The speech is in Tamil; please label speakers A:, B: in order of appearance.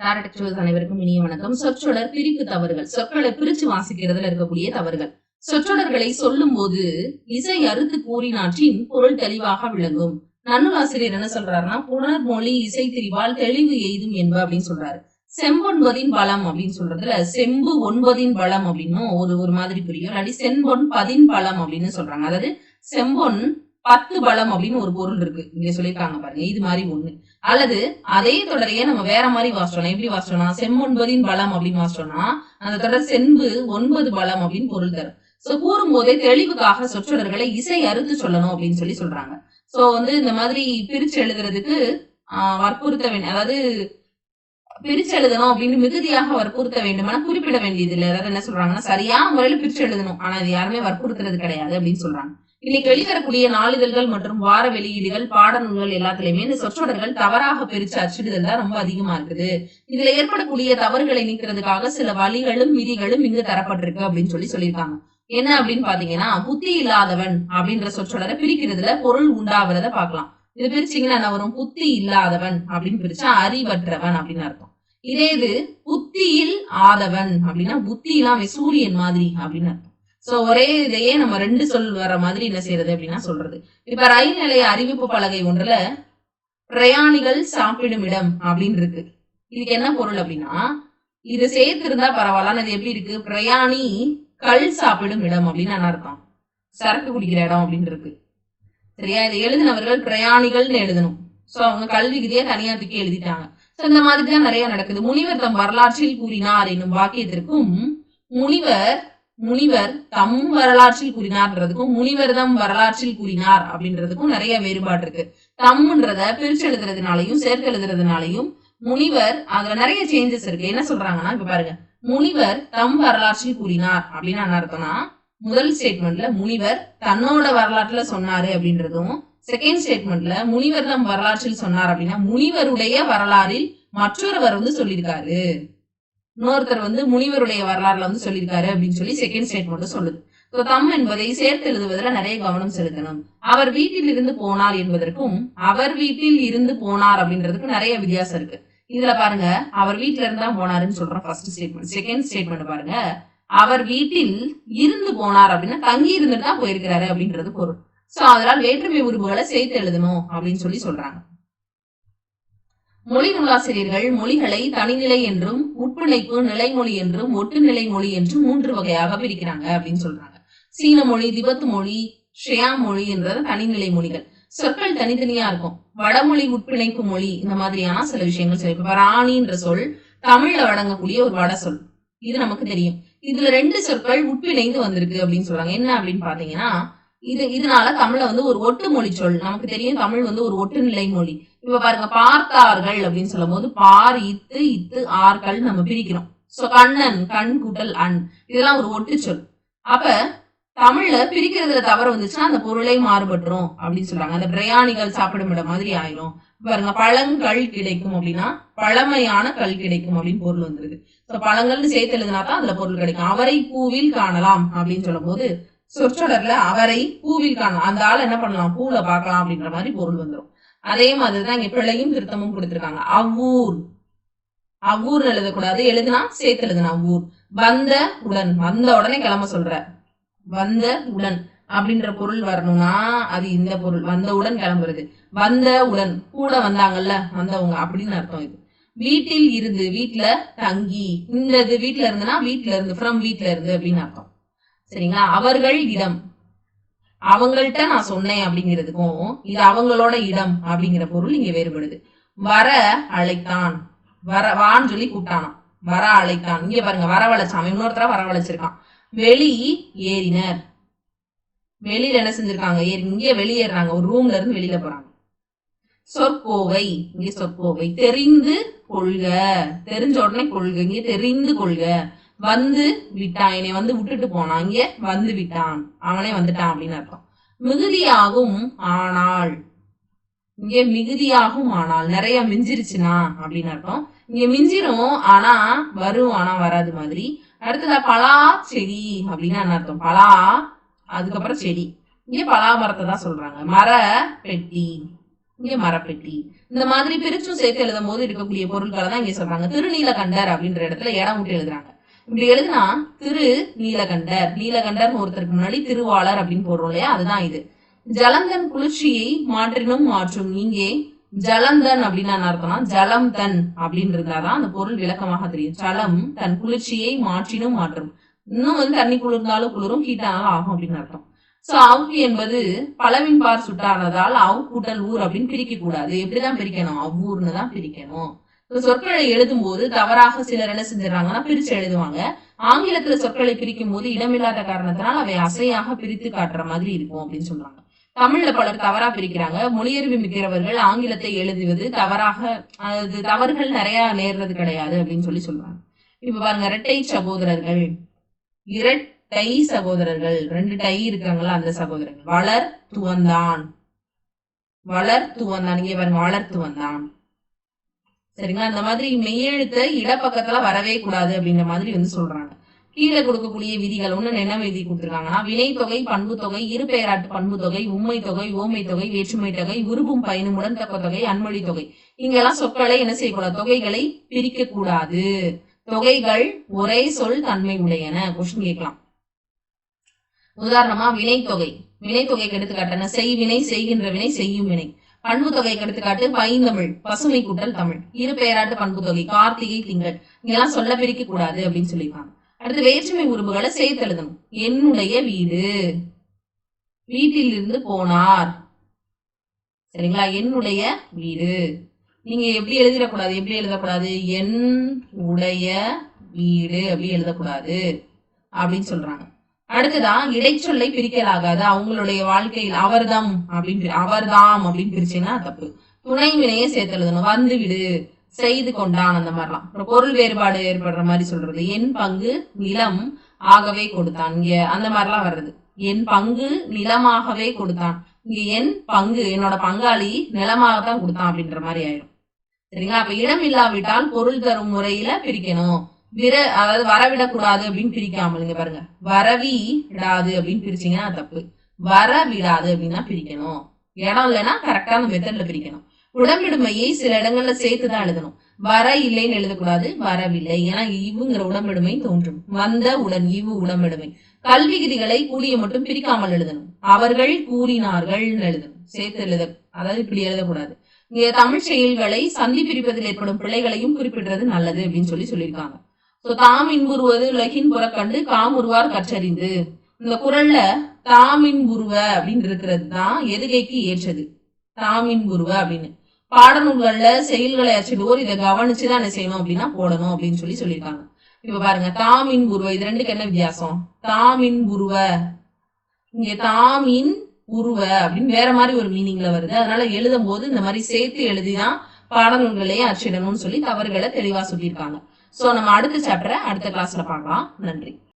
A: டாரடெக்சுவல்ஸ் அனைவருக்கும் இனிய வணக்கம். சொற்றொடர் பிரிப்பு தவறுகள். சொற்களை பிரிச்சு வாசிக்கிறதுல இருக்கக்கூடிய தவறுகள். சொற்றொடர்களை சொல்லும் போது இசை அறுத்து கூறினாற்றின் பொருள் தெளிவாக விளங்கும். நன்னூலாசிரியர் என்ன சொல்றாருன்னா, புனர் மொழி இசை திரிவால் தெளிவு எய்தும் என்ப அப்படின்னு சொல்றாரு. செம்பொன்பதின் பலம் அப்படின்னு சொல்றதுல செம்பு ஒன்பதின் பலம் அப்படின்னு ஒரு மாதிரி புரியும். இல்லாட்டி செம்பொன் பதின் பலம் அப்படின்னு சொல்றாங்க. அதாவது செம்பொன் 10 பலம் அப்படின்னு ஒரு பொருள் இருக்கு, இங்க சொல்லியிருக்காங்க பாருங்க. இது மாதிரி ஒண்ணு. அல்லது அதே தொடரையே நம்ம வேற மாதிரி வாசிச்சோம்னா எப்படி வாசிச்சோம்னா, செம்பொன்பதின் பலம் அப்படின்னு வாசிச்சோம்னா அந்த தொடர் செம்பு 9 பலம் அப்படின்னு பொருள் தரும். சோ கூறும் போதே தெளிவுக்காக சொற்றொடர்களை இசை அறுத்து சொல்லணும் அப்படின்னு சொல்றாங்க. சோ இந்த மாதிரி பிரிச்சு எழுதுறதுக்கு வற்புறுத்த வேண்டும். அதாவது பிரிச்சு எழுதணும் அப்படின்னு மிகுதியாக வற்புறுத்த வேண்டும்னா குறிப்பிட வேண்டியது இல்லை. அதாவது என்ன சொல்றாங்கன்னா, சரியான முறையில பிரிச்சு எழுதணும், ஆனா இது யாருமே வற்புறுத்துறது கிடையாது அப்படின்னு சொல்றாங்க. இன்னைக்கு வெளிவரக்கூடிய நாளிதழ்கள் மற்றும் வார வெளியீடுகள், பாடநூல்கள் எல்லாத்துலயுமே இந்த சொற்றொடர்கள் தவறாக பிரிச்சு அச்சிடுதல் தான் ரொம்ப அதிகமா இருக்குது. இதுல ஏற்படக்கூடிய தவறுகளை நீக்கிறதுக்காக சில வழிகளும் விதிகளும் இங்கு தரப்பட்டிருக்கு அப்படின்னு சொல்லியிருக்காங்க. என்ன அப்படின்னு பாத்தீங்கன்னா, புத்தி இல்லாதவன் அப்படின்ற சொற்றொடரை பிரிக்கிறதுல பொருள் உண்டாவத பாக்கலாம். இது பிரிச்சீங்கன்னா என்ன வரும்? புத்தி இல்லாதவன் அப்படின்னு பிரிச்சா அறிவற்றவன் அப்படின்னு அர்த்தம். இதே இது புத்தியில் ஆதவன் அப்படின்னா புத்தி எல்லாம் சூரியன் மாதிரி அப்படின்னு அர்த்தம். சோ ஒரே இதையே நம்ம 2 சொல் வர மாதிரி என்ன செய்யறது அப்படின்னா சொல்றது. இப்ப ரயில் நிலைய அறிவிப்பு பலகை ஒன்றுல பிரயாணிகள் சாப்பிடும் இடம் அப்படின்னு இருக்கு. இதுக்கு என்ன பொருள் அப்படின்னா, இது சேர்த்து இருந்தா பரவாயில்ல. இது எப்படி இருக்கு? பிரயாணி கள் சாப்பிடும் இடம் அப்படின்னு அர்த்தம். சரக்கு குடிக்கிற இடம் அப்படின்னு இருக்கு. சரியா? இதை எழுதினவர்கள் பிரயாணிகள்னு எழுதணும். சோ அவங்க கல்வி விதியை தனியா தூக்கி எழுதிட்டாங்க. சோ இந்த மாதிரிதான் நிறைய நடக்குது. முனிவர் தம் வரலாற்றில் கூறினார் என்னும் வாக்கியத்திற்கும் முனிவர் தம் வரலாற்றில் கூறினார்ன்றதுக்கும் முனிவர் தம் வரலாற்றில் கூறினார் அப்படின்றதுக்கும் நிறைய வேறுபாடு இருக்கு. தம்ன்றத பிரிச்சு எழுதுறதுனாலையும் சேர்த்து எழுதுறதுனாலையும் முனிவர் அதுல நிறைய சேஞ்சஸ் இருக்கு. என்ன சொல்றாங்கன்னா, இப்ப பாருங்க, முனிவர் தம் வரலாற்றில் கூறினார் அப்படின்னு என்ன அர்த்தம்னா, முதல் ஸ்டேட்மெண்ட்ல முனிவர் தன்னோட வரலாற்றுல சொன்னாரு அப்படின்றதும், செகண்ட் ஸ்டேட்மெண்ட்ல முனிவர் தம் வரலாற்றில் சொன்னார் அப்படின்னா முனிவருடைய வரலாறில் மற்றொருவர் சொல்லியிருக்காரு, இன்னொருத்தர் முனிவருடைய வரலாறுல சொல்லியிருக்காரு அப்படின்னு செகண்ட் ஸ்டேட்மெண்ட் சொல்லுது. தம் என்பதை சேர்த்து எழுதுவதில் நிறைய கவனம் செலுத்தணும். அவர் வீட்டில் இருந்து போனார் என்பதற்கும் அவர் வீட்டில் இருந்து போனார் அப்படின்றதுக்கு நிறைய வித்தியாசம் இருக்கு. இதுல பாருங்க, அவர் வீட்டுல இருந்தா போனாருன்னு சொல்றோம் ஃபர்ஸ்ட் ஸ்டேட்மெண்ட். செகண்ட் ஸ்டேட்மெண்ட் பாருங்க, அவர் வீட்டில் இருந்து போனார் அப்படின்னா தங்கி இருந்துட்டு தான் போயிருக்கிறாரு அப்படின்றது பொருள். சோ அதனால் வேற்றுமை உருவுகளை சேர்த்து எழுதணும் அப்படின்னு சொல்றாங்க. மொழி நூலாசிரியர்கள் மொழிகளை தனிநிலை என்றும் உட்பிணைப்பு நிலைமொழி என்றும் ஒட்டு நிலை மொழி என்றும் 3 வகையாக பிரிக்கிறாங்க அப்படின்னு சொல்றாங்க. சீன மொழி, திபெத் மொழி, ஷியா மொழி என்றது தனிநிலை மொழிகள். சொற்கள் தனித்தனியா இருக்கும். வடமொழி உட்பிணைப்பு மொழி இந்த மாதிரியான சில விஷயங்கள் சொல்லி. இப்ப ராணின்ற சொல் தமிழ்ல வழங்கக்கூடிய ஒரு வட சொல், இது நமக்கு தெரியும். இதுல 2 சொற்கள் உட்பிணைந்து வந்திருக்கு அப்படின்னு சொல்றாங்க. என்ன அப்படின்னு பாத்தீங்கன்னா, இதனால தமிழ்ல ஒரு ஒட்டு மொழி சொல் நமக்கு தெரியும். தமிழ் ஒரு ஒட்டு நிலை மொழி. இப்ப பாருங்க, பார்த்தார்கள் அப்படின்னு சொல்லும் போது பார் இத்து ஆர்கள் நம்ம பிரிக்கிறோம். சோ கண்ணன், கண் கூட்டல் அன், இதெல்லாம் ஒரு ஒட்டு சொல். அப்ப தமிழ்ல பிரிக்கிறதுல தவறு வந்துச்சுன்னா அந்த பொருளை மாறுபட்டுரும் அப்படின்னு சொல்றாங்க. அந்த பிரயாணிகள் சாப்பிடும் இடம் மாதிரி ஆயிரும். பாருங்க, பழங்கள் கிடைக்கும் அப்படின்னா பழமையான கல் கிடைக்கும் அப்படின்னு பொருள் வந்துருது. சோ பழங்கள்னு சேர்த்து எழுதினாதான் அதுல பொருள் கிடைக்கும். அவரை பூவில் காணலாம் அப்படின்னு சொல்லும் போது சொற்றொடர்ல அவரை பூவில் காணலாம், அந்த ஆள் என்ன பண்ணலாம், பூல பாக்கலாம் அப்படின்ற மாதிரி பொருள் வந்துடும். அதே மாதிரிதான் இங்க பிழையும் திருத்தமும் கொடுத்திருக்காங்க. அவ்வூர் எழுதக்கூடாது, எழுதுனா சேர்த்து எழுதுனா அவ்வூர். வந்த உடன், வந்த உடனே கிளம்ப சொல்ற, வந்த உடன் அப்படின்ற பொருள் வரணும்னா அது இந்த பொருள், வந்த உடன் கிளம்புறது. வந்த உடன் கூட வந்தாங்கல்ல, வந்தவங்க அப்படின்னு அர்த்தம். இது வீட்டில் இருந்து, வீட்டுல தங்கி, இந்த இது வீட்டுல இருந்துன்னா வீட்டுல இருந்து, ஃப்ரம் வீட்டுல இருந்து அப்படின்னு அர்த்தம். சரிங்களா? அவர்கள் இடம், அவங்கள்ட்ட நான் சொன்னேன் அப்படிங்கிறதுக்கும் இது அவங்களோட இடம் அப்படிங்கிற பொருள் இங்க வேறுபடுது. வர அழைத்தான், வான்னு சொல்லி கூப்பிட்டானாம், வர அழைத்தான். இங்க பாருங்க, வரவழைச்சான், இன்னொருத்தர வரவழைச்சிருக்கான். வெளி ஏறினர், வெளியில என்ன செஞ்சிருக்காங்க, இங்க வெளியேறாங்க, ஒரு ரூம்ல இருந்து வெளியில போறாங்க. சொற்கோவை, இங்க சொற்கோவை. தெரிந்து கொள்க, தெரிஞ்ச உடனே கொள்க, இங்க தெரிந்து கொள்க. வந்து விட்டான், என்னை விட்டுட்டு போனான், இங்க வந்து விட்டான், அவனே வந்துட்டான் அப்படின்னு அர்த்தம். மிகுதியாகும் ஆனால், இங்க மிகுதியாகும் ஆனால் நிறைய மிஞ்சிருச்சுனா அப்படின்னு அர்த்தம். இங்க மிஞ்சிரும் ஆனா வரும் ஆனா வராது மாதிரி. அடுத்ததா பலா செடி அப்படின்னு அர்த்தம். பலா அதுக்கப்புறம் செடி, இங்க பலா மரத்தை தான் சொல்றாங்க. மர பெட்டி, இங்க மரப்பெட்டி. இந்த மாதிரி பிரிச்சும் சேர்த்து எழுதும் போது இருக்கக்கூடிய பொருட்களை தான் இங்க சொல்றாங்க. திருநீலகண்டர் அப்படின்ற இடத்துல இடம் விட்டு எழுதுறாங்க. இப்படி எழுதுனா திரு நீலகண்டர், நீலகண்டர் ஒருத்தருக்கு முன்னாடி திருவாளர் அப்படின்னு போடுறோம் இல்லையா, அதுதான் இது. ஜலந்தன் குளிர்ச்சியை மாற்றினும் மாற்றும். இங்கே ஜலந்தன் அப்படின்னா என்ன அர்த்தம்னா ஜலம் தன் அப்படின்னு இருந்தாதான் அந்த பொருள் விளக்கமாக தெரியும். ஜலம் தன் குளிர்ச்சியை மாற்றினும் மாற்றும். இன்னும் தண்ணி குளிர்ந்தாலும் குளிரும், ஹீட்டானாலும் ஆகும் அப்படின்னு அர்த்தம். சோ அவ்வு என்பது பலவின் பார் சுட்டானதால் அவ் கூட்டல் ஊர் அப்படின்னு பிரிக்க கூடாது. எப்படிதான் பிரிக்கணும்? அவ்வூர்னு தான் பிரிக்கணும். சொற்களை எழுதும் போது தவறாக சிலர் என்ன செஞ்சிடறாங்கன்னா பிரிச்சு எழுதுவாங்க. ஆங்கிலத்துல சொற்களை பிரிக்கும் போது இடமில்லாத காரணத்தினால் அவை அசையாக பிரித்து காட்டுற மாதிரி இருக்கும் அப்படின்னு சொல்றாங்க. தமிழ்ல பலர் தவறா பிரிக்கிறாங்க. மொழியறிவு மிக்கிறவர்கள் ஆங்கிலத்தை எழுதுவது தவறாக, அது தவறுகள் நிறைய நேர்றது கிடையாது அப்படின்னு சொல்றாங்க. இப்ப பாருங்க, இரட்டை சகோதரர்கள், இரட்டை சகோதரர்கள், 2 டை இருக்காங்களா அந்த சகோதரர்கள். வளர் துவந்தான், வளர் துவந்தான், இங்கே பாருங்க வளர் துவந்தான். சரிங்களா? இந்த மாதிரி மெய்யெழுத்த இடப்பக்கத்துல வரவே கூடாது அப்படின்ற மாதிரி சொல்றாங்க. கீழே கொடுக்கக்கூடிய விதிகள் ஒண்ணு என்ன விதி கொடுத்திருக்காங்கன்னா, வினைத்தொகை, பண்பு தொகை, இரு பெயராட்டு பண்பு தொகை, உண்மை தொகை, ஓமை தொகை, வேற்றுமை தொகை, உருபும் பயனும் உடன்தக்க தொகை, அன்மொழி தொகை. இங்கெல்லாம் சொற்களை என்ன செய்யக்கூடாது? தொகைகளை பிரிக்க கூடாது. தொகைகள் ஒரே சொல் தன்மை உடையன. கொஸ்டின் கேட்கலாம். உதாரணமா வினைத்தொகை, வினைத்தொகைக்கு எடுத்துக்காட்டுன செய்வினை, செய்கின்ற வினை, செய்யும் வினை. பண்பு தொகைக்கு எடுத்துக்காட்டு பைந்தமிழ், பசுமை கூட்டல் தமிழ். இரு பெயராட்டு பண்பு தொகை, கார்த்திகை, திங்கள். இங்கெல்லாம் சொல்ல பிரிக்க கூடாது அப்படின்னு சொல்லியிருக்காங்க. அடுத்து வேற்றுமை உருபுகளை சேர்த்து எழுதணும். என்னுடைய வீடு, வீட்டில் இருந்து போனார். சரிங்களா? என்னுடைய வீடு. நீங்க எப்படி எழுதிடக்கூடாது? எப்படி எழுதக்கூடாது? என் உடைய வீடு அப்படி எழுதக்கூடாது அப்படின்னு சொல்றாங்க. அடுத்ததான் இடைச்சொல்லை பிரிக்கலாகாது. அவங்களுடைய வாழ்க்கையில் அவர்தாம் அப்படின்னு பிரிச்சீங்கன்னா தப்பு. துணை வினையை சேர்த்து எழுதணும். வந்து விடு, செய்து கொண்டான், அந்த மாதிரிலாம். அப்புறம் பொருள் வேறுபாடு ஏற்படுற மாதிரி சொல்றது. என் பங்கு நிலம் ஆகவே கொடுத்தான், இங்க அந்த மாதிரிலாம் வர்றது. என் பங்கு நிலமாகவே கொடுத்தான், இங்க என் பங்கு என்னோட பங்காளி நிலமாகத்தான் கொடுத்தான் அப்படின்ற மாதிரி ஆயிடும். சரிங்களா? அப்ப இடம் இல்லாவிட்டால் பொருள் தரும் முறையில பிரிக்கணும். அதாவது வரவிடக்கூடாது அப்படின்னு பிரிக்காமல், இங்க பாருங்க வரவி விடாது அப்படின்னு பிரிச்சீங்கன்னா தப்பு. வரவிடாது அப்படின்னு தான் பிரிக்கணும். இடம் இல்லைன்னா கரெக்டான மெத்தட்ல பிரிக்கணும். உடம்பிடுமையை சில இடங்கள்ல சேர்த்துதான் எழுதணும். வர இல்லைன்னு எழுதக்கூடாது, வரவில்லை. ஏன்னா இவுங்கிற உடம்பிடுமை தோன்றும். வந்த உடன் இவு உடம்பிடுமை. கல்வி விதிகளை கூடிய மட்டும் பிரிக்காமல் எழுதணும். அவர்கள் கூறினார்கள் எழுதணும், சேர்த்து எழுத, அதாவது இப்படி எழுதக்கூடாது. இங்க தமிழ் செயல்களை சந்தி பிரிப்பதில் ஏற்படும் பிள்ளைகளையும் குறிப்பிடுறது நல்லது அப்படின்னு சொல்லியிருக்காங்க. தாம் இன்புறுவது உலகின் புறக்கண்டு காமுருவார் கற்றறிந்து. இந்த குறள்ல தாமின் புருவ அப்படின்னு இருக்கிறது தான் எதுகைக்கு ஏற்றது. தாமின் புருவ அப்படின்னு பாடநூல்கள்ல செயல்களை அச்சிடுவோர் இதை கவனிச்சுதான் என்ன செய்யணும் அப்படின்னா போடணும் அப்படின்னு சொல்லியிருக்காங்க. இப்ப பாருங்க, தாமின் புருவ, இது ரெண்டுக்கு என்ன வித்தியாசம்? தாமின் புருவ, இங்க தாமின் புருவ அப்படின்னு வேற மாதிரி ஒரு மீனிங்ல வருது. அதனால எழுதும் போது இந்த மாதிரி சேர்த்து எழுதிதான் பாடநூல்களையே அச்சிடணும்னு தவறுகளை தெளிவா சொல்லியிருக்காங்க. சோ நம்ம அடுத்த சாப்டரை அடுத்த கிளாஸ்ல பார்க்கலாம். நன்றி.